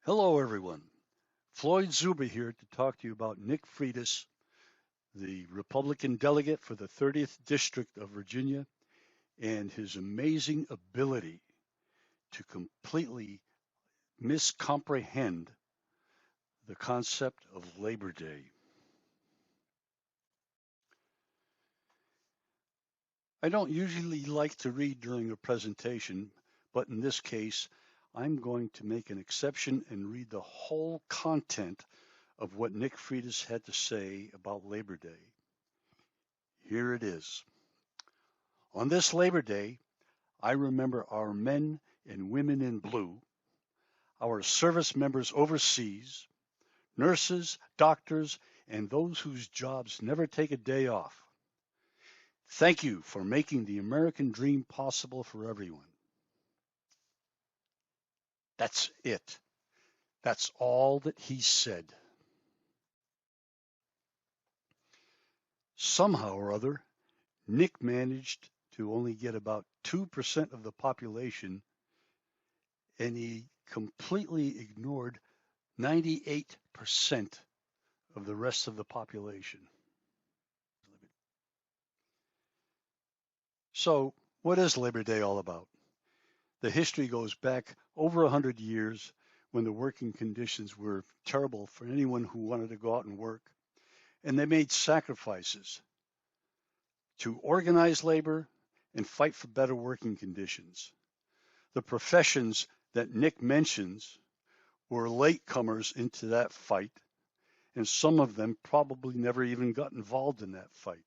Hello, everyone. Floyd Zuber here to talk to you about Nick Freitas, the Republican delegate for the 30th District of Virginia, and his amazing ability to completely miscomprehend the concept of Labor Day. I don't usually like to read during a presentation, but in this case, I'm going to make an exception and read the whole content of what Nick Freitas had to say about Labor Day. Here it is. On this Labor Day, I remember our men and women in blue, our service members overseas, nurses, doctors, and those whose jobs never take a day off. Thank you for making the American dream possible for everyone. That's it. That's all that he said. Somehow or other, Nick managed to only get about 2% of the population, and he completely ignored 98% of the rest of the population. So, what is Labor Day all about? The history goes back over 100 years when the working conditions were terrible for anyone who wanted to go out and work, and they made sacrifices to organize labor and fight for better working conditions. The professions that Nick mentions were latecomers into that fight, and some of them probably never even got involved in that fight.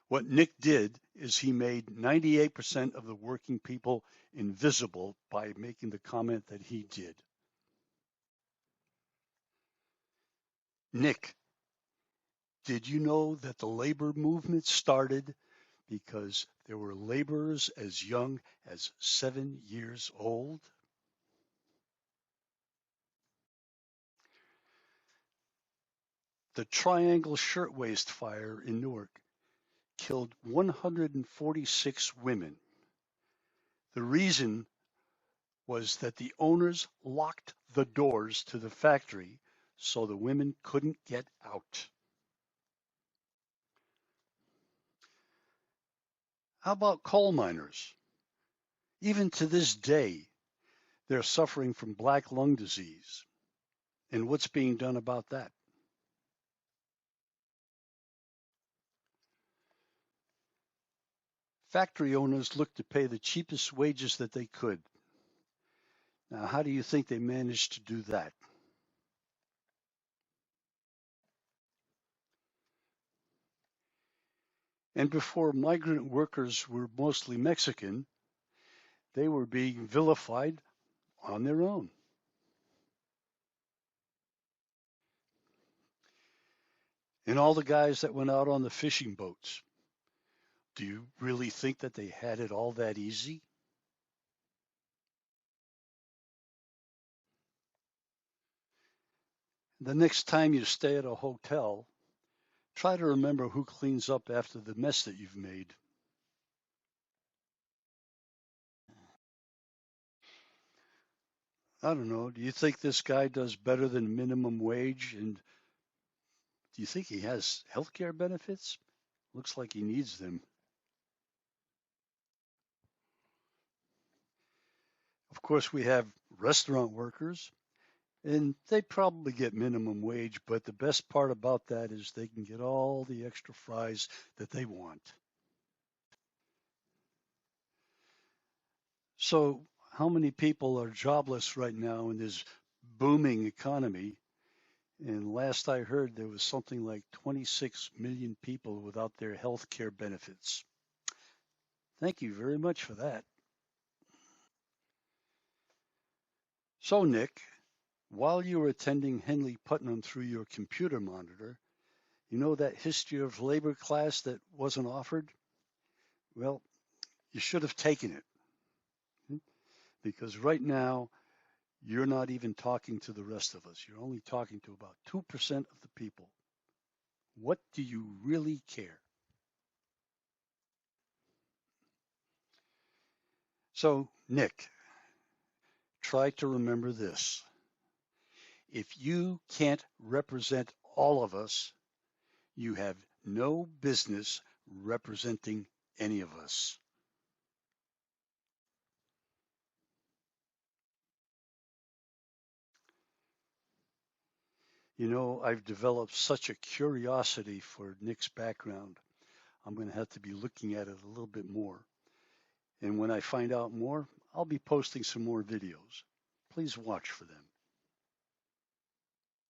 What Nick did is he made 98% of the working people invisible by making the comment that he did. Nick, did you know that the labor movement started because there were laborers as young as 7 years old? The Triangle Shirtwaist Fire in Newark killed 146 women. The reason was that the owners locked the doors to the factory so the women couldn't get out. How about coal miners? Even to this day, they're suffering from black lung disease. And what's being done about that? Factory owners looked to pay the cheapest wages that they could. Now, how do you think they managed to do that? And before migrant workers were mostly Mexican, they were being vilified on their own. And all the guys that went out on the fishing boats, do you really think that they had it all that easy? The next time you stay at a hotel, try to remember who cleans up after the mess that you've made. I don't know. Do you think this guy does better than minimum wage? And do you think he has health care benefits? Looks like he needs them. Of course, we have restaurant workers, and they probably get minimum wage, but the best part about that is they can get all the extra fries that they want. So, how many people are jobless right now in this booming economy? And last I heard, there was something like 26 million people without their health care benefits. Thank you very much for that. So, Nick, while you were attending Henley Putnam through your computer monitor, you know that history of labor class that wasn't offered? Well, you should have taken it because right now you're not even talking to the rest of us. You're only talking to about 2% of the people. What do you really care? So, Nick, try to remember this. If you can't represent all of us, you have no business representing any of us. You know, I've developed such a curiosity for Nick's background. I'm going to have to be looking at it a little bit more. And when I find out more, I'll be posting some more videos. Please watch for them.